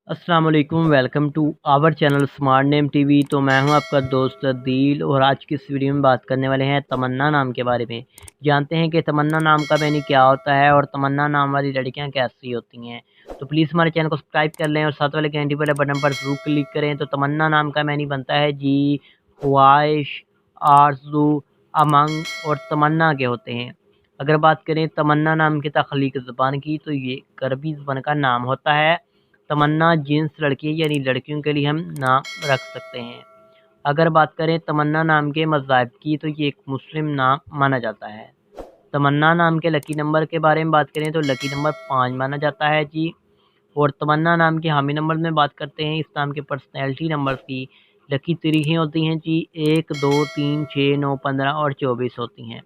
अस्सलाम वालेकुम, welcome to our channel smart name TV. तो मैं हूं आपका दोस्त अदील और आज की इस वीडियो में बात करने वाले हैं तमन्ना नाम के बारे में। जानते हैं कि तमन्ना नाम का मैंने क्या होता है और तमन्ना नाम वाली लड़कियां कैसी होती हैं। तो प्लीज़ हमारे चैनल को सब्सक्राइब कर लें और साथ वाले घंटी वाले बटन पर ज़रूर क्लिक करें। तो तमन्ना नाम का मैंने बनता है जी, ख्वाहिश, आरज़ू, अमंग और तमन्ना के होते हैं। अगर बात करें तमन्ना नाम की तख्लीक ज़बान की, तो ये अरबी ज़बान का नाम होता है। तमन्ना जिन्स लड़की यानी लड़कियों के लिए हम नाम रख सकते हैं। अगर बात करें तमन्ना नाम के मज़ाहिब की, तो ये एक मुस्लिम नाम माना जाता है। तमन्ना नाम के लकी नंबर के बारे में बात करें तो लकी नंबर 5 माना जाता है जी। और तमन्ना नाम के हामी नंबर में बात करते हैं, इस नाम के पर्सनैलिटी नंबर्स की लकी तारीखें होती हैं जी 1, 2, 3, 6, 9, 15 और 24 होती हैं।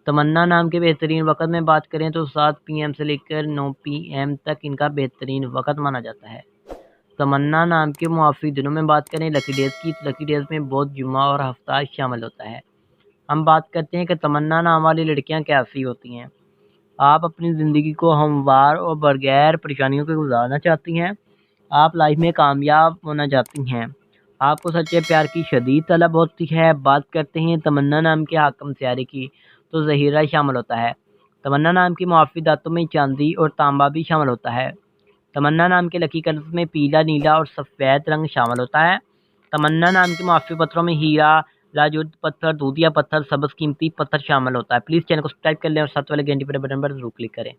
तमन्ना नाम के बेहतरीन वक़्त में बात करें तो 7 पीएम से लेकर 9 पीएम तक इनका बेहतरीन वक़्त माना जाता है। तमन्ना नाम के मुआफ़ी दिनों में बात करें लकी डेज़ की, तो लकी डेज़ में बुध, जुमा और हफ्ता शामिल होता है। हम बात करते हैं कि तमन्ना नाम वाली लड़कियां कैसी होती हैं। आप अपनी ज़िंदगी को हमवार और बगैर परेशानियों के गुजारना चाहती हैं। आप लाइफ में कामयाब होना चाहती हैं। आपको सच्चे प्यार की शदीद तलब होती है। बात करते हैं तमन्ना नाम के हाकम सियारे की, तो ज़हीरा शामिल होता है। तमन्ना नाम की मुआफ़ी दाँतों में चांदी और तांबा भी शामिल होता है। तमन्ना नाम के लकी कलर्स में पीला, नीला और सफ़ेद रंग शामिल होता है। तमन्ना नाम के मुआफ़ी पत्थरों में हीरा, लाजूद पत्थर, दूधिया पत्थर, सब्ज़ कीमती पत्थर शामिल होता है। प्लीज़ चैनल को सब्सक्राइब कर लें और साथ वाले घंटी पर बटन पर ज़रूर क्लिक करें।